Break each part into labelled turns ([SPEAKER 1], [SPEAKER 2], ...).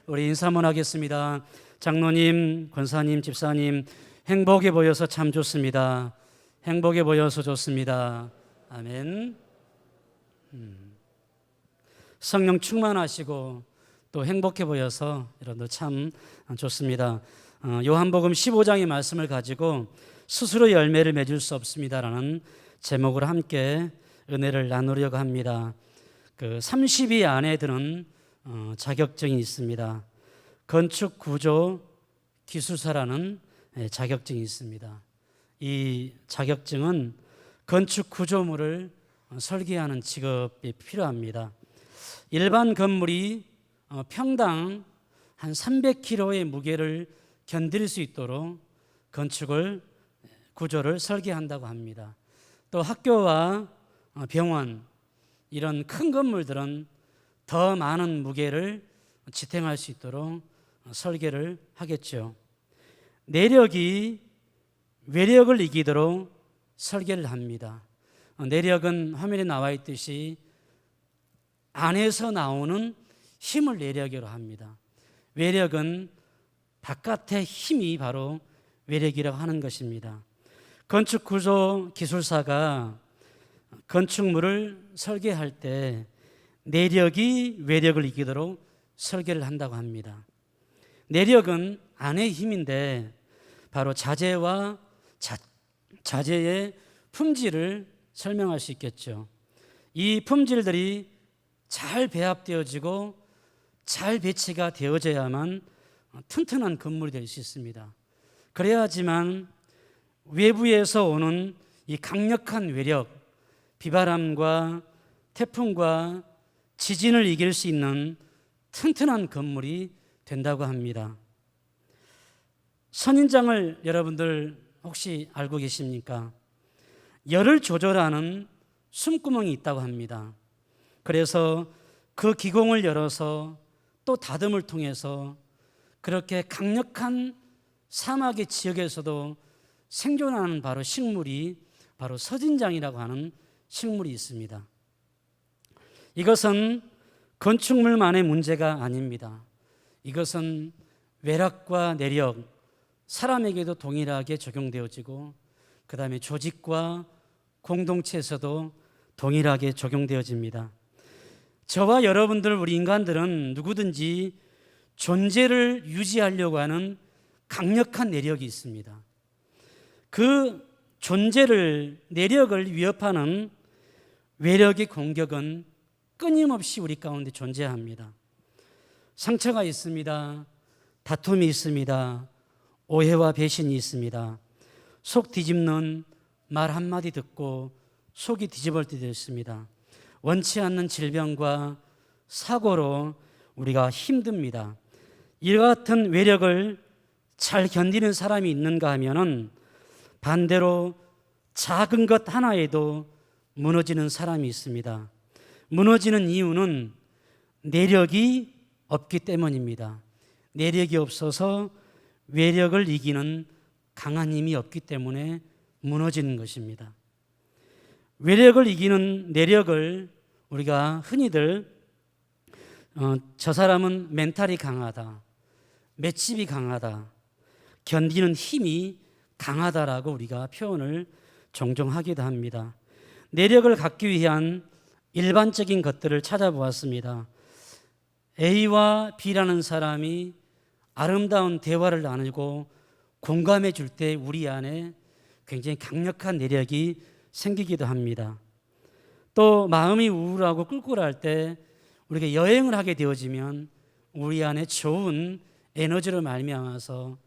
[SPEAKER 1] 우리 인사 한번 하겠습니다. 장로님, 권사님, 집사님, 행복해 보여서 참 좋습니다. 행복해 보여서 좋습니다. 아멘. 성령 충만하시고 또 행복해 보여서 여러분들 참 좋습니다. 요한복음 15장의 말씀을 가지고 스스로 열매를 맺을 수 없습니다라는 제목으로 함께 은혜를 나누려고 합니다. 30위 안에 드는 자격증이 있습니다. 건축 구조 기술사라는 자격증이 있습니다. 이 자격증은 건축 구조물을 설계하는 직업이 필요합니다. 일반 건물이 평당 한 300kg의 무게를 견딜 수 있도록 건축을 구조를 설계한다고 합니다. 또 학교와 병원 이런 큰 건물들은 더 많은 무게를 지탱할 수 있도록 설계를 하겠죠. 내력이 외력을 이기도록 설계를 합니다. 내력은 화면에 나와 있듯이 안에서 나오는 힘을 내력이라고 합니다. 외력은 바깥의 힘이 바로 외력이라고 하는 것입니다. 건축 구조 기술사가 건축물을 설계할 때 내력이 외력을 이기도록 설계를 한다고 합니다. 내력은 안의 힘인데 바로 자재와 자재의 품질을 설명할 수 있겠죠. 이 품질들이 잘 배합되어지고 잘 배치가 되어져야만 튼튼한 건물이 될 수 있습니다. 그래야지만 외부에서 오는 이 강력한 외력, 비바람과 태풍과 지진을 이길 수 있는 튼튼한 건물이 된다고 합니다. 선인장을 여러분들 혹시 알고 계십니까? 열을 조절하는 숨구멍이 있다고 합니다. 그래서 그 기공을 열어서 또 다듬을 통해서 그렇게 강력한 사막의 지역에서도 생존하는 바로 식물이 바로 서진장이라고 하는 식물이 있습니다. 이것은 건축물만의 문제가 아닙니다. 이것은 외락과 내력, 사람에게도 동일하게 적용되어지고 그 다음에 조직과 공동체에서도 동일하게 적용되어집니다. 저와 여러분들 우리 인간들은 누구든지 존재를 유지하려고 하는 강력한 내력이 있습니다. 그 존재를 내력을 위협하는 외력의 공격은 끊임없이 우리 가운데 존재합니다. 상처가 있습니다. 다툼이 있습니다. 오해와 배신이 있습니다. 속 뒤집는 말 한마디 듣고 속이 뒤집을 때도 있습니다. 원치 않는 질병과 사고로 우리가 힘듭니다. 이와 같은 외력을 잘 견디는 사람이 있는가 하면은 반대로 작은 것 하나에도 무너지는 사람이 있습니다. 무너지는 이유는 내력이 없기 때문입니다. 내력이 없어서 외력을 이기는 강한 힘이 없기 때문에 무너지는 것입니다. 외력을 이기는 내력을 우리가 흔히들 저 사람은 멘탈이 강하다, 맷집이 강하다, 견디는 힘이 강하다라고 우리가 표현을 종종 하기도 합니다. 내력을 갖기 위한 일반적인 것들을 찾아보았습니다. A와 B라는 사람이 아름다운 대화를 나누고 공감해 줄 때 우리 안에 굉장히 강력한 내력이 생기기도 합니다. 또 마음이 우울하고 꿀꿀할 때 우리가 여행을 하게 되어지면 우리 안에 좋은 에너지로 말미암아서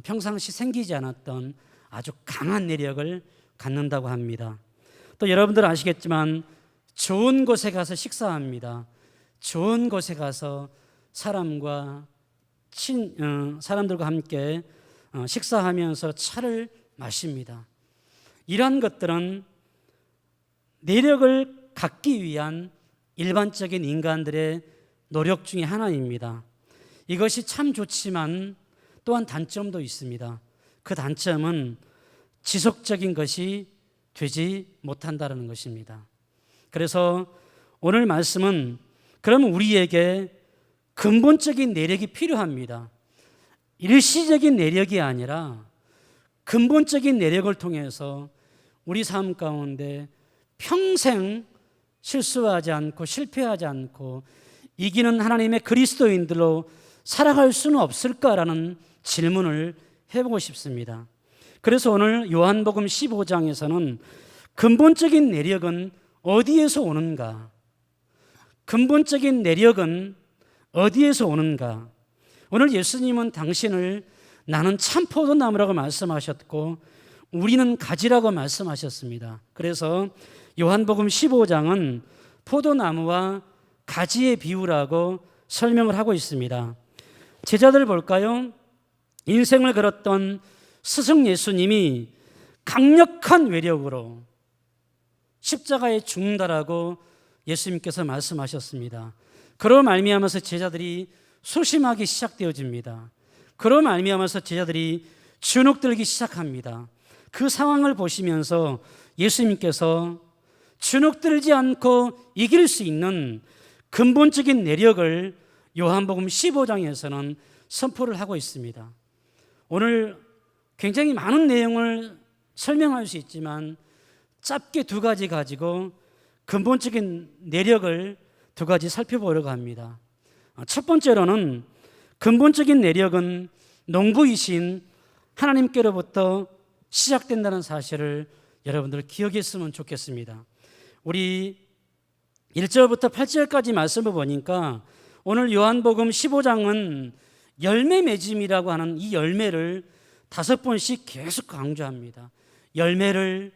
[SPEAKER 1] 평상시 생기지 않았던 아주 강한 내력을 갖는다고 합니다. 또 여러분들 아시겠지만 좋은 곳에 가서 식사합니다. 좋은 곳에 가서 사람들과 함께 식사하면서 차를 마십니다. 이러한 것들은 내력을 갖기 위한 일반적인 인간들의 노력 중에 하나입니다. 이것이 참 좋지만 또한 단점도 있습니다. 그 단점은 지속적인 것이 되지 못한다는 것입니다. 그래서 오늘 말씀은 그러면 우리에게 근본적인 내력이 필요합니다. 일시적인 내력이 아니라 근본적인 내력을 통해서 우리 삶 가운데 평생 실수하지 않고 실패하지 않고 이기는 하나님의 그리스도인들로 살아갈 수는 없을까라는 질문을 해보고 싶습니다. 그래서 오늘 요한복음 15장에서는 근본적인 내력은 어디에서 오는가? 근본적인 내력은 어디에서 오는가? 오늘 예수님은 당신을 나는 참 포도나무라고 말씀하셨고 우리는 가지라고 말씀하셨습니다. 그래서 요한복음 15장은 포도나무와 가지의 비유라고 설명을 하고 있습니다. 제자들 볼까요? 인생을 걸었던 스승 예수님이 강력한 외력으로 십자가에 죽는다라고 예수님께서 말씀하셨습니다. 그로 말미암아서 제자들이 소심하기 시작되어집니다. 그로 말미암아서 제자들이 주눅들기 시작합니다. 그 상황을 보시면서 예수님께서 주눅들지 않고 이길 수 있는 근본적인 내력을 요한복음 15장에서는 선포를 하고 있습니다. 오늘 굉장히 많은 내용을 설명할 수 있지만 짧게 두 가지 가지고 근본적인 내력을 두 가지 살펴보려고 합니다. 첫 번째로는 근본적인 내력은 농부이신 하나님께로부터 시작된다는 사실을 여러분들 기억했으면 좋겠습니다. 우리 1절부터 8절까지 말씀을 보니까 오늘 요한복음 15장은 열매 맺음이라고 하는 이 열매를 5번씩 계속 강조합니다. 열매를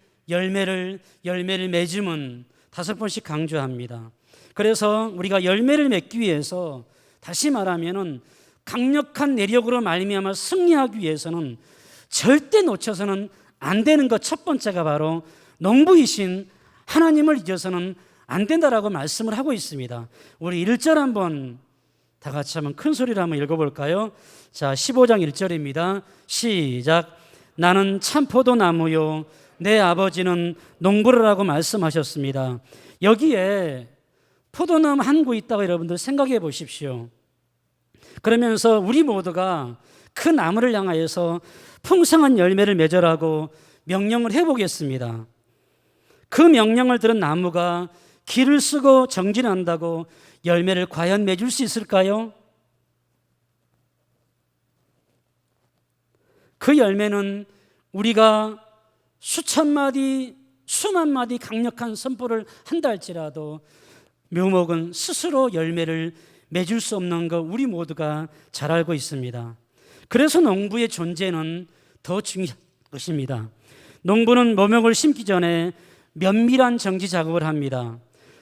[SPEAKER 1] 맺음은 5번씩 강조합니다. 그래서 우리가 열매를 맺기 위해서 다시 말하면은 강력한 내력으로 말미암아 승리하기 위해서는 절대 놓쳐서는 안 되는 것 첫 번째가 바로 농부이신 하나님을 잊어서는 안 된다라고 말씀을 하고 있습니다. 우리 1절 한번 다 같이 한번 큰 소리로 한번 읽어볼까요? 자, 15장 1절입니다. 시작. 나는 참 포도나무요 내 아버지는 농부라고 말씀하셨습니다. 여기에 포도나무 한 구 있다고 여러분들 생각해 보십시오. 그러면서 우리 모두가 그 나무를 향하여서 풍성한 열매를 맺으라고 명령을 해보겠습니다. 그 명령을 들은 나무가 길을 쓰고 정진한다고 열매를 과연 맺을 수 있을까요? 그 열매는 우리가 수천 마디, 수만 마디 강력한 선포를 한다 할지라도 묘목은 스스로 열매를 맺을 수 없는 거 우리 모두가 잘 알고 있습니다. 그래서 농부의 존재는 더 중요한 것입니다. 농부는 묘목을 심기 전에 면밀한 정지 작업을 합니다.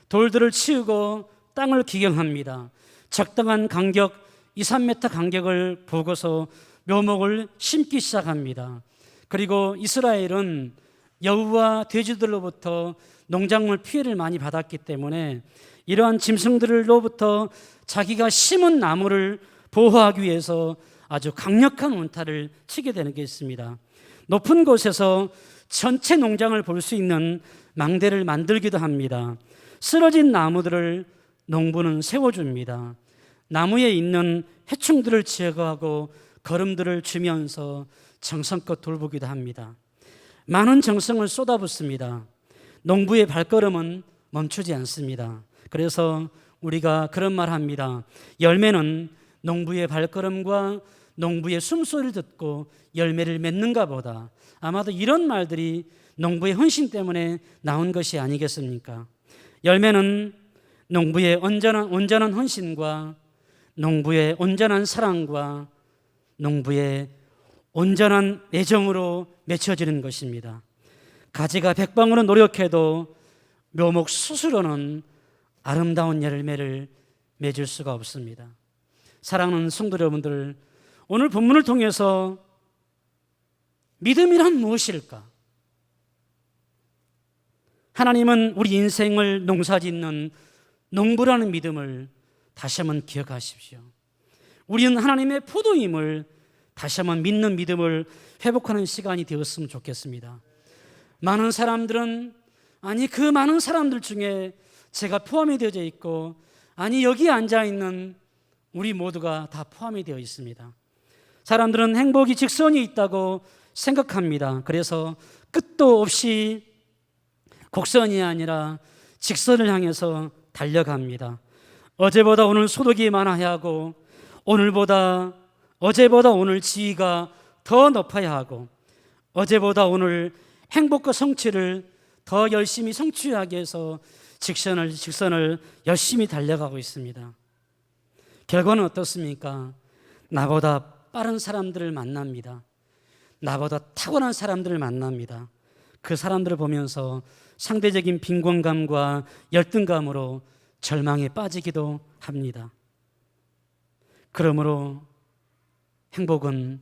[SPEAKER 1] 돌들을 치우고 땅을 기경합니다. 적당한 간격 2, 3m 간격을 보고서 묘목을 심기 시작합니다. 그리고 이스라엘은 여우와 돼지들로부터 농작물 피해를 많이 받았기 때문에 이러한 짐승들로부터 자기가 심은 나무를 보호하기 위해서 아주 강력한 원타를 치게 되는 게 있습니다. 높은 곳에서 전체 농장을 볼 수 있는 망대를 만들기도 합니다. 쓰러진 나무들을 농부는 세워줍니다. 나무에 있는 해충들을 제거하고 거름들을 주면서 정성껏 돌보기도 합니다. 많은 정성을 쏟아붓습니다. 농부의 발걸음은 멈추지 않습니다. 그래서 우리가 그런 말 합니다. 열매는 농부의 발걸음과 농부의 숨소리를 듣고 열매를 맺는가 보다. 아마도 이런 말들이 농부의 헌신 때문에 나온 것이 아니겠습니까? 열매는 농부의 온전한 헌신과 농부의 온전한 사랑과 농부의 온전한 애정으로 맺혀지는 것입니다. 가지가 100방울은 노력해도 묘목 스스로는 아름다운 열매를 맺을 수가 없습니다. 사랑하는 성도 여러분들, 오늘 본문을 통해서 믿음이란 무엇일까? 하나님은 우리 인생을 농사짓는 농부라는 믿음을 다시 한번 기억하십시오. 우리는 하나님의 포도임을 다시 한번 믿는 믿음을 회복하는 시간이 되었으면 좋겠습니다. 많은 사람들은 그 많은 사람들 중에 제가 포함이 되어져 있고 여기 앉아있는 우리 모두가 다 포함이 되어 있습니다. 사람들은 행복이 직선이 있다고 생각합니다. 그래서 끝도 없이 곡선이 아니라 직선을 향해서 달려갑니다. 어제보다 오늘 소득이 많아야 하고, 어제보다 오늘 지위가 더 높아야 하고, 어제보다 오늘 행복과 성취를 더 열심히 성취하기 위해서 직선을 열심히 달려가고 있습니다. 결과는 어떻습니까? 나보다 빠른 사람들을 만납니다. 나보다 탁월한 사람들을 만납니다. 그 사람들을 보면서 상대적인 빈곤감과 열등감으로 절망에 빠지기도 합니다. 그러므로 행복은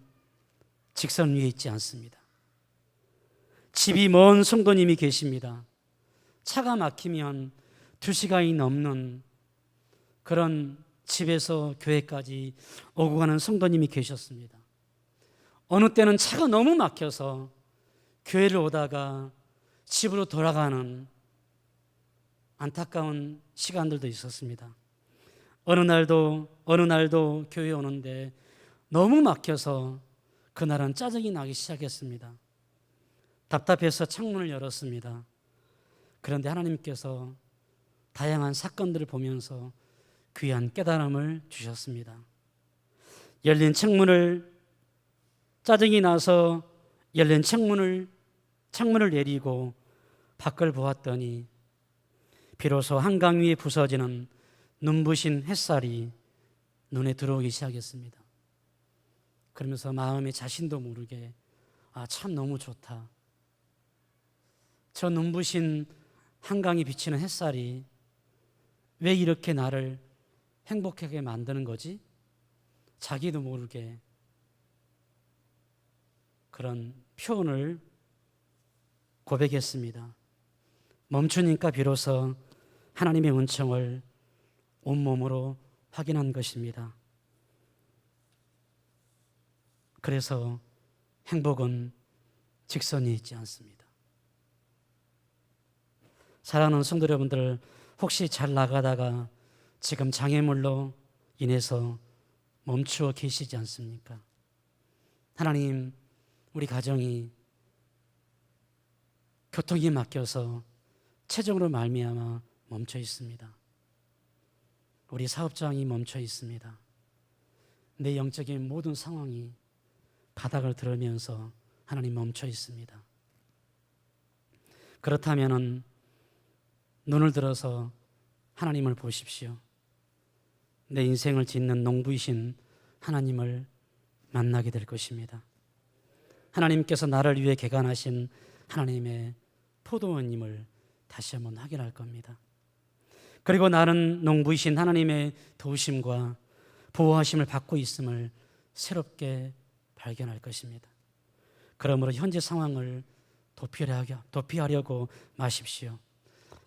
[SPEAKER 1] 직선 위에 있지 않습니다. 집이 먼 성도님이 계십니다. 차가 막히면 2시간이 넘는 그런 집에서 교회까지 오고 가는 성도님이 계셨습니다. 어느 때는 차가 너무 막혀서 교회를 오다가 집으로 돌아가는 안타까운 시간들도 있었습니다. 어느 날도 교회에 오는데 너무 막혀서 그날은 짜증이 나기 시작했습니다. 답답해서 창문을 열었습니다. 그런데 하나님께서 다양한 사건들을 보면서 귀한 깨달음을 주셨습니다. 열린 짜증이 나서 열린 창문을 내리고 밖을 보았더니 비로소 한강 위에 부서지는 눈부신 햇살이 눈에 들어오기 시작했습니다. 그러면서 마음에 자신도 모르게 참 너무 좋다. 저 눈부신 한강이 비치는 햇살이 왜 이렇게 나를 행복하게 만드는 거지? 자기도 모르게 그런 표현을 고백했습니다. 멈추니까 비로소 하나님의 은총을 온몸으로 확인한 것입니다. 그래서 행복은 직선이 있지 않습니다. 사랑하는 성도 여러분들, 혹시 잘 나가다가 지금 장애물로 인해서 멈추어 계시지 않습니까? 하나님, 우리 가정이 교통이 막혀서 체증으로 말미암아 멈춰 있습니다. 우리 사업장이 멈춰 있습니다. 내 영적인 모든 상황이 바닥을 들으면서 하나님 멈춰 있습니다. 그렇다면 눈을 들어서 하나님을 보십시오. 내 인생을 짓는 농부이신 하나님을 만나게 될 것입니다. 하나님께서 나를 위해 개간하신 하나님의 포도원임을 다시 한번 확인할 겁니다. 그리고 나는 농부이신 하나님의 도우심과 보호하심을 받고 있음을 새롭게 발견할 것입니다. 그러므로 현재 상황을 도피하려고 마십시오.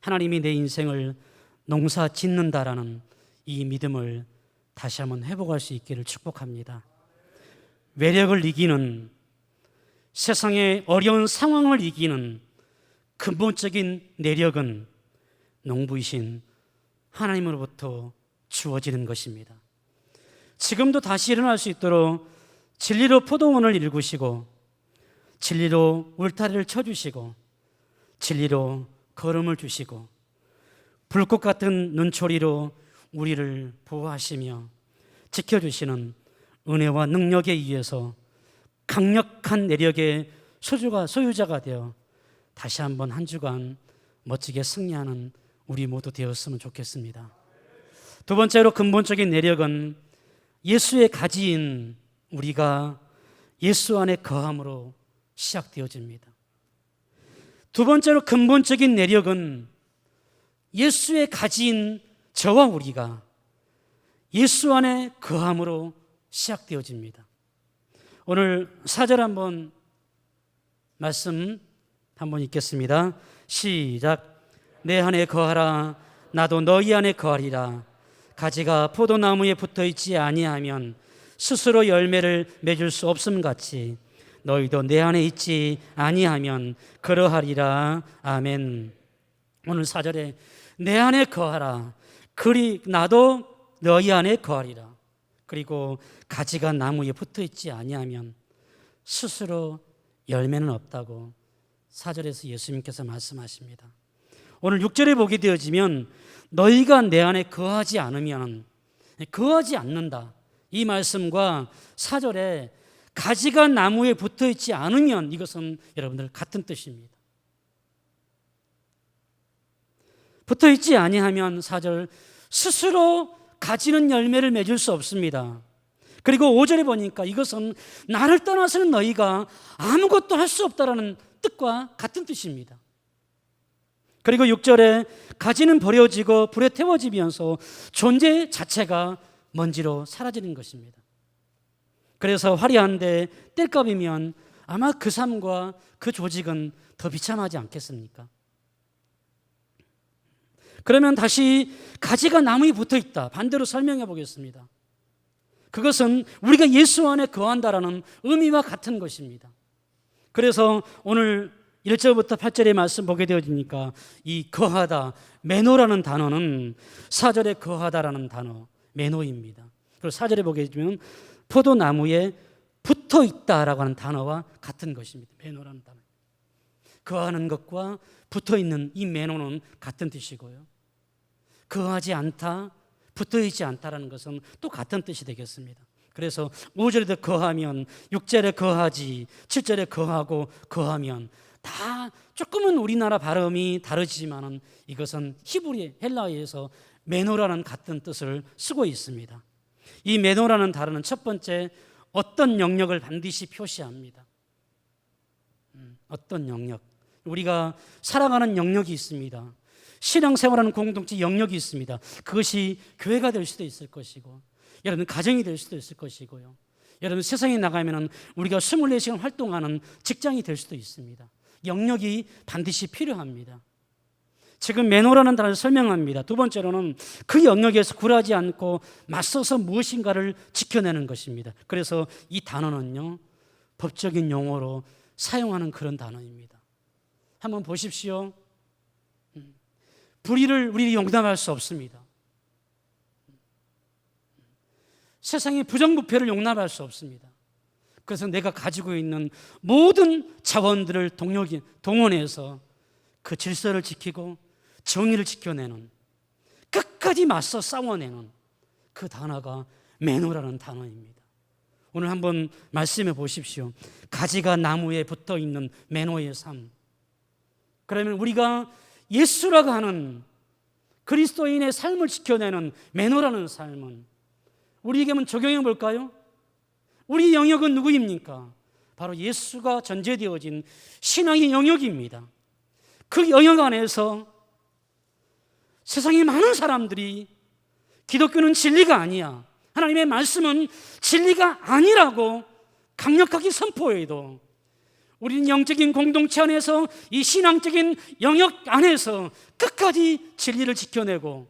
[SPEAKER 1] 하나님이 내 인생을 농사 짓는다라는 이 믿음을 다시 한번 회복할 수 있기를 축복합니다. 외력을 이기는, 세상의 어려운 상황을 이기는 근본적인 내력은 농부이신 하나님으로부터 주어지는 것입니다. 지금도 다시 일어날 수 있도록 진리로 포도원을 일구시고, 진리로 울타리를 쳐주시고, 진리로 걸음을 주시고, 불꽃 같은 눈초리로 우리를 보호하시며 지켜주시는 은혜와 능력에 의해서 강력한 내력의 소유자가 되어 다시 한번 한 주간 멋지게 승리하는 우리 모두 되었으면 좋겠습니다. 두 번째로 근본적인 내력은 예수의 가지인 우리가 예수 안에 거함으로 시작되어집니다. 두 번째로 근본적인 내력은 예수의 가지인 저와 우리가 예수 안에 거함으로 시작되어집니다. 오늘 4절 한번 말씀 한번 읽겠습니다. 시작. 내 안에 거하라. 나도 너희 안에 거하리라. 가지가 포도나무에 붙어있지 아니하면 스스로 열매를 맺을 수 없음 같이 너희도 내 안에 있지 아니하면 그러하리라. 아멘. 오늘 4절에 내 안에 거하라. 그리 나도 너희 안에 거하리라. 그리고 가지가 나무에 붙어 있지 아니하면 스스로 열매는 없다고 4절에서 예수님께서 말씀하십니다. 오늘 6절에 보게 되어지면 너희가 내 안에 거하지 않으면, 거하지 않는다, 이 말씀과 4절에 가지가 나무에 붙어 있지 않으면, 이것은 여러분들 같은 뜻입니다. 붙어 있지 아니하면 4절, 스스로 가지는 열매를 맺을 수 없습니다. 그리고 5절에 보니까 이것은 나를 떠나서는 너희가 아무것도 할 수 없다라는 뜻과 같은 뜻입니다. 그리고 6절에 가지는 버려지고 불에 태워지면서 존재 자체가 먼지로 사라지는 것입니다. 그래서 화려한데 땔감이면 아마 그 삶과 그 조직은 더 비참하지 않겠습니까? 그러면 다시 가지가 나무에 붙어 있다, 반대로 설명해 보겠습니다. 그것은 우리가 예수 안에 거한다라는 의미와 같은 것입니다. 그래서 오늘 1절부터 8절의 말씀 보게 되어지니까 이 거하다, 메노라는 단어는 4절에 거하다라는 단어, 메노입니다. 그리고 4절에 보게 되면 포도나무에 붙어 있다라고 하는 단어와 같은 것입니다. 메노라는 단어. 거하는 것과 붙어 있는 이 메노는 같은 뜻이고요. 거하지 않다, 붙어 있지 않다라는 것은 또 같은 뜻이 되겠습니다. 그래서 5절에도 거하면, 6절에 거하지, 7절에 거하고 거하면 다 조금은 우리나라 발음이 다르지만은 이것은 히브리 헬라어에서 메노라는 같은 뜻을 쓰고 있습니다. 이 메노라는 단어는 첫 번째, 어떤 영역을 반드시 표시합니다. 어떤 영역, 우리가 살아가는 영역이 있습니다. 신앙생활하는 공동체 영역이 있습니다. 그것이 교회가 될 수도 있을 것이고, 여러분 가정이 될 수도 있을 것이고요, 여러분 세상에 나가면 우리가 24시간 활동하는 직장이 될 수도 있습니다. 영역이 반드시 필요합니다. 지금 매노라는 단어를 설명합니다. 두 번째로는 그 영역에서 굴하지 않고 맞서서 무엇인가를 지켜내는 것입니다. 그래서 이 단어는요, 법적인 용어로 사용하는 그런 단어입니다. 한번 보십시오. 불의를 우리 용납할 수 없습니다. 세상의 부정부패를 용납할 수 없습니다. 그래서 내가 가지고 있는 모든 자원들을 동원해서 그 질서를 지키고 정의를 지켜내는, 끝까지 맞서 싸워내는 그 단어가 매노라는 단어입니다. 오늘 한번 말씀해 보십시오. 가지가 나무에 붙어 있는 매노의 삶. 그러면 우리가 예수라고 하는 그리스도인의 삶을 지켜내는 매노라는 삶은 우리에게만 적용해 볼까요? 우리 영역은 누구입니까? 바로 예수가 전제되어진 신앙의 영역입니다. 그 영역 안에서 세상의 많은 사람들이 기독교는 진리가 아니야, 하나님의 말씀은 진리가 아니라고 강력하게 선포해도 우리는 영적인 공동체 안에서, 이 신앙적인 영역 안에서 끝까지 진리를 지켜내고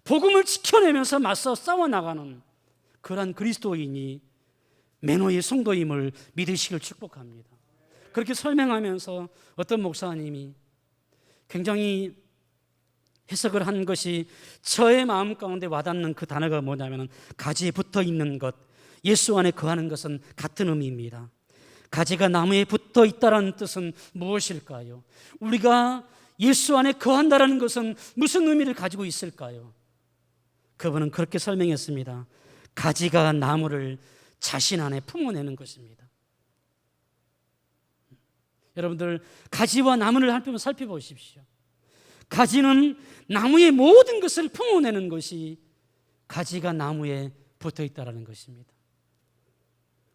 [SPEAKER 1] 복음을 지켜내면서 맞서 싸워나가는 그러한 그리스도인이 매노의 성도임을 믿으시길 축복합니다. 그렇게 설명하면서 어떤 목사님이 굉장히 해석을 한 것이 저의 마음 가운데 와닿는 그 단어가 뭐냐면, 가지에 붙어 있는 것, 예수 안에 거하는 것은 같은 의미입니다. 가지가 나무에 붙어 있다는 뜻은 무엇일까요? 우리가 예수 안에 거한다는 것은 무슨 의미를 가지고 있을까요? 그분은 그렇게 설명했습니다. 가지가 나무를 자신 안에 품어내는 것입니다. 여러분들, 가지와 나무를 한번 살펴보십시오. 가지는 나무의 모든 것을 품어내는 것이 가지가 나무에 붙어 있다는 것입니다.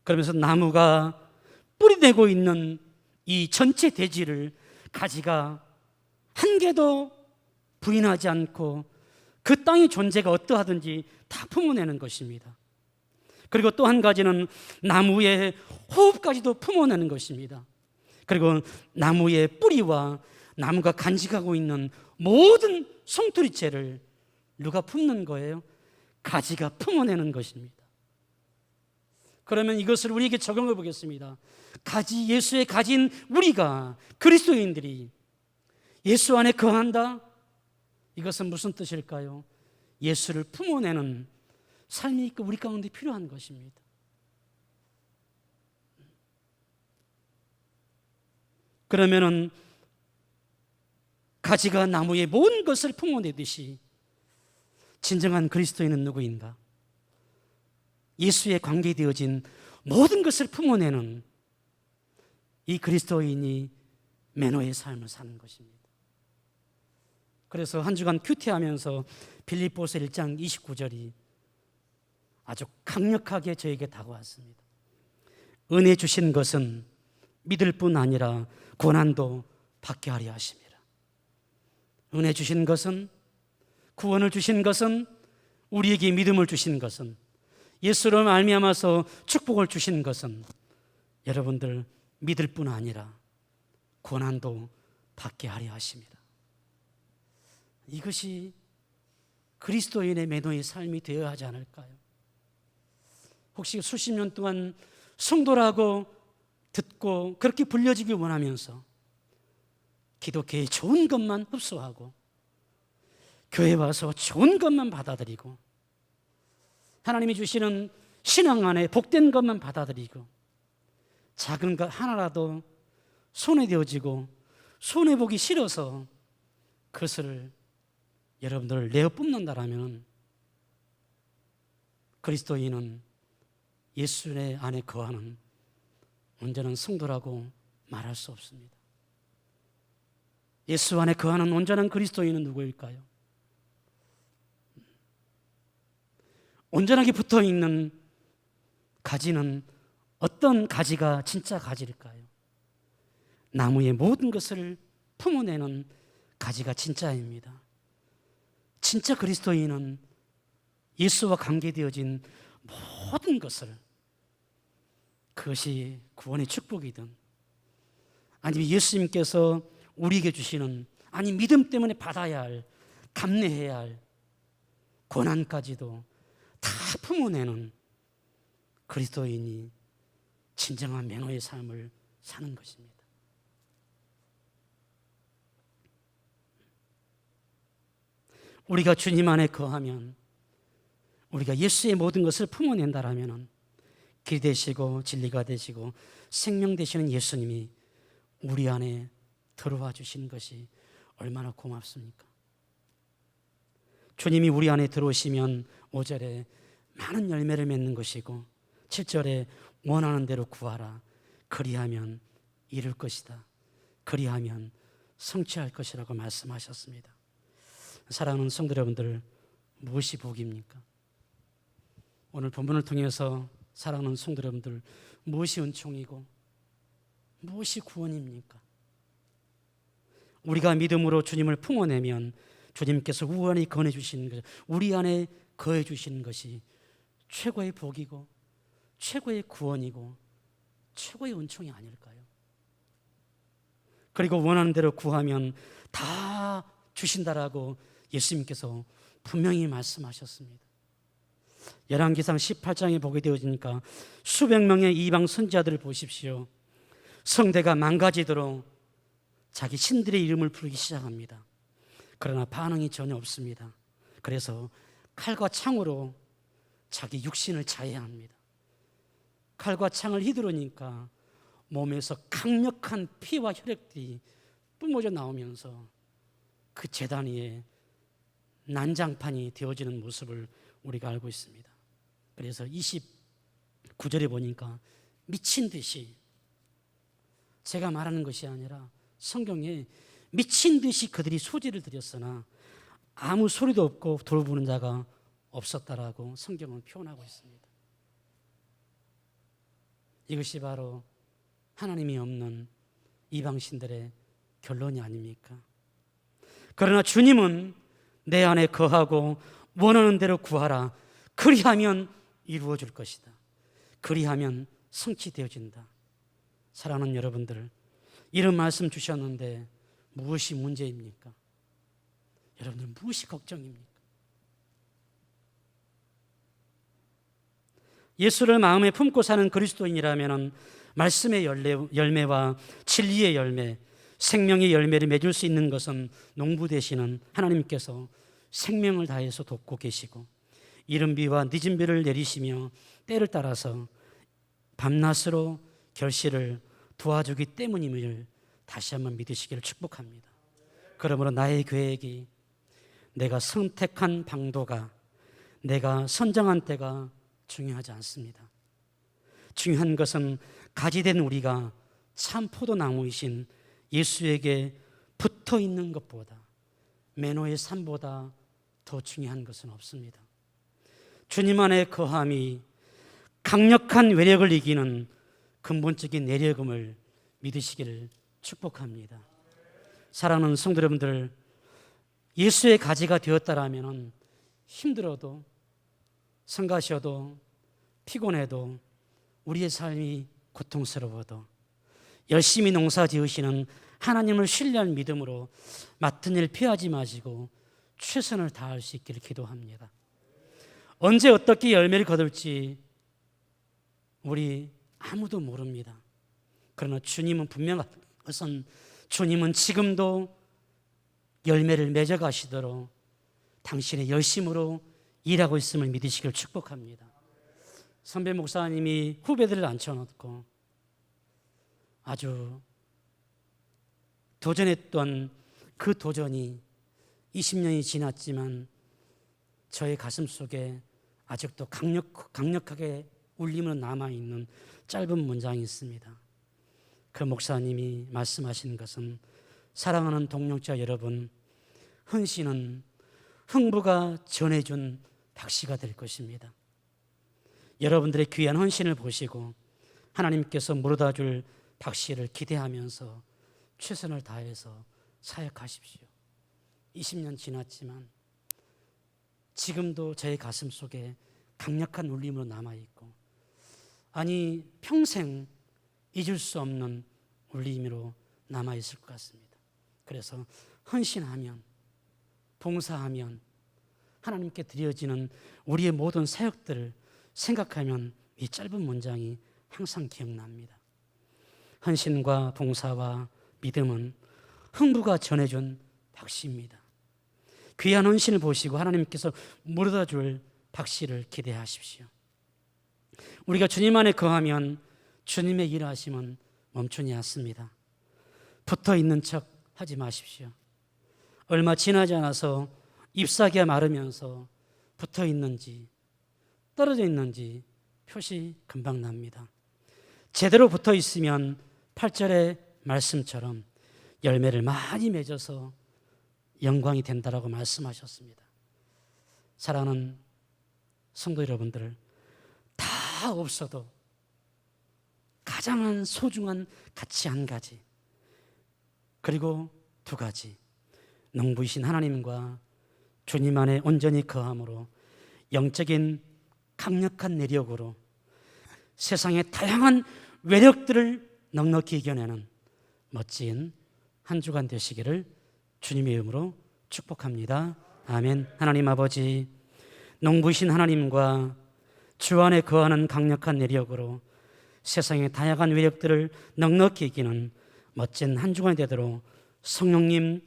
[SPEAKER 1] 그러면서 나무가 뿌리내고 있는 이 전체 대지를 가지가 한 개도 부인하지 않고 그 땅의 존재가 어떠하든지 다 품어내는 것입니다. 그리고 또 한 가지는 나무의 호흡까지도 품어내는 것입니다. 그리고 나무의 뿌리와 나무가 간직하고 있는 모든 송두리째를 누가 품는 거예요? 가지가 품어내는 것입니다. 그러면 이것을 우리에게 적용해 보겠습니다. 가지, 예수의 가진 우리가, 그리스도인들이 예수 안에 거한다? 이것은 무슨 뜻일까요? 예수를 품어내는 삶이 우리 가운데 필요한 것입니다. 그러면은 가지가 나무의 모든 것을 품어내듯이 진정한 그리스도인은 누구인가? 예수에 관계되어진 모든 것을 품어내는 이 그리스도인이 매너의 삶을 사는 것입니다. 그래서 한 주간 큐티하면서 빌립보서 1장 29절이 아주 강력하게 저에게 다가왔습니다. 은혜 주신 것은 믿을 뿐 아니라 고난도 받게 하려 하심이라. 은혜 주신 것은, 구원을 주신 것은, 우리에게 믿음을 주신 것은, 예수로 말미암아서 축복을 주신 것은 여러분들 믿을 뿐 아니라 고난도 받게 하려 하십니다. 이것이 그리스도인의 매너의 삶이 되어야 하지 않을까요? 혹시 수십 년 동안 성도라고 듣고 그렇게 불려지기 원하면서 기독교의 좋은 것만 흡수하고 교회 와서 좋은 것만 받아들이고 하나님이 주시는 신앙 안에 복된 것만 받아들이고 작은 것 하나라도 손에 되어지고 손해 보기 싫어서 그것을 여러분들 내어 뿜는다라면 그리스도인은 예수 안에 거하는 온전한 성도라고 말할 수 없습니다. 예수 안에 거하는 온전한 그리스도인은 누구일까요? 온전하게 붙어있는 가지는 어떤 가지가 진짜 가지일까요? 나무의 모든 것을 품어내는 가지가 진짜입니다. 진짜 그리스도인은 예수와 관계되어진 모든 것을, 그것이 구원의 축복이든 아니면 예수님께서 우리에게 주시는, 아니 믿음 때문에 받아야 할, 감내해야 할 고난까지도 다 품어내는 그리스도인이 진정한 매너의 삶을 사는 것입니다. 우리가 주님 안에 거하면, 우리가 예수의 모든 것을 품어낸다라면 길 되시고 진리가 되시고 생명 되시는 예수님이 우리 안에 들어와 주시는 것이 얼마나 고맙습니까? 주님이 우리 안에 들어오시면 5절에 많은 열매를 맺는 것이고 7절에 원하는 대로 구하라. 그리하면 이룰 것이다. 그리하면 성취할 것이라고 말씀하셨습니다. 사랑하는 성도 여러분들, 무엇이 복입니까? 오늘 본문을 통해서 사랑하는 성도 여러분들, 무엇이 은총이고 무엇이 구원입니까? 우리가 믿음으로 주님을 품어내면 주님께서 우연히 건해 주시는 것, 우리 안에 거해 주시는 것이 최고의 복이고 최고의 구원이고 최고의 은총이 아닐까요? 그리고 원하는 대로 구하면 다 주신다라고 예수님께서 분명히 말씀하셨습니다. 열왕기상 18장에 보게 되어지니까 수백 명의 이방 선지자들을 보십시오. 성대가 망가지도록 자기 신들의 이름을 부르기 시작합니다. 그러나 반응이 전혀 없습니다. 그래서 칼과 창으로 자기 육신을 자해합니다. 칼과 창을 휘두르니까 몸에서 강력한 피와 혈액들이 뿜어져 나오면서 그 제단 위에 난장판이 되어지는 모습을 우리가 알고 있습니다. 그래서 29절에 보니까 미친 듯이, 제가 말하는 것이 아니라 성경에 미친 듯이 그들이 소지를 드렸으나 아무 소리도 없고 돌보는 자가 없었다라고 성경은 표현하고 있습니다. 이것이 바로 하나님이 없는 이방신들의 결론이 아닙니까? 그러나 주님은 내 안에 거하고 원하는 대로 구하라. 그리하면 이루어질 것이다. 그리하면 성취되어진다. 사랑하는 여러분들, 이런 말씀 주셨는데 무엇이 문제입니까? 여러분들 무엇이 걱정입니까? 예수를 마음에 품고 사는 그리스도인이라면 말씀의 열매와 진리의 열매, 생명의 열매를 맺을 수 있는 것은 농부 되시는 하나님께서 생명을 다해서 돕고 계시고 이른 비와 늦은 비를 내리시며 때를 따라서 밤낮으로 결실을 도와주기 때문임을 다시 한번 믿으시기를 축복합니다. 그러므로 나의 계획이, 내가 선택한 방도가, 내가 선정한 때가 중요하지 않습니다. 중요한 것은 가지된 우리가 참 포도나무이신 예수에게 붙어 있는 것보다, 매노의 삶보다 더 중요한 것은 없습니다. 주님 안에 거함이 강력한 외력을 이기는 근본적인 내력임을 믿으시기를 축복합니다. 사랑하는 성도 여러분들, 예수의 가지가 되었다라면 힘들어도, 성가셔도, 피곤해도, 우리의 삶이 고통스러워도 열심히 농사 지으시는 하나님을 신뢰한 믿음으로 맡은 일 피하지 마시고 최선을 다할 수 있기를 기도합니다. 언제 어떻게 열매를 거둘지 우리 아무도 모릅니다. 그러나 주님은 분명한 것은, 주님은 지금도 열매를 맺어 가시도록 당신의 열심으로 일하고 있음을 믿으시길 축복합니다. 선배 목사님이 후배들을 앉혀놓고 아주 도전했던 그 도전이 20년이 지났지만 저의 가슴 속에 아직도 강력하게 울림으로 남아있는 짧은 문장이 있습니다. 그 목사님이 말씀하신 것은, 사랑하는 동역자 여러분, 헌신은 흥부가 전해준 박씨가 될 것입니다. 여러분들의 귀한 헌신을 보시고 하나님께서 물어다 줄 박씨를 기대하면서 최선을 다해서 사역하십시오. 20년 지났지만 지금도 저의 가슴 속에 강력한 울림으로 남아있고, 아니 평생 잊을 수 없는 울림으로 남아있을 것 같습니다. 그래서 헌신하면, 봉사하면, 하나님께 드려지는 우리의 모든 사역들을 생각하면 이 짧은 문장이 항상 기억납니다. 헌신과 봉사와 믿음은 흥부가 전해준 박씨입니다. 귀한 헌신을 보시고 하나님께서 물어다 줄 박씨를 기대하십시오. 우리가 주님 안에 거하면 주님의 일하심은 멈추지 않습니다. 붙어 있는 척 하지 마십시오. 얼마 지나지 않아서 잎사귀가 마르면서 붙어 있는지 떨어져 있는지 표시 금방 납니다. 제대로 붙어 있으면 8절의 말씀처럼 열매를 많이 맺어서 영광이 된다라고 말씀하셨습니다. 사랑하는 성도 여러분들, 다 없어도 가장 소중한 가치 한 가지, 그리고 두 가지, 농부이신 하나님과 주님 안에 온전히 거함으로 영적인 강력한 내력으로 세상의 다양한 외력들을 넉넉히 이겨내는 멋진 한 주간 되시기를 주님의 이름으로 축복합니다. 아멘. 하나님 아버지, 농부이신 하나님과 주 안에 거하는 강력한 내력으로 세상의 다양한 외력들을 넉넉히 이기는 멋진 한 주간이 되도록 성령님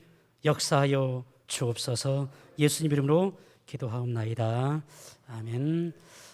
[SPEAKER 1] 역사하여 주옵소서. 예수님 이름으로 기도하옵나이다. 아멘.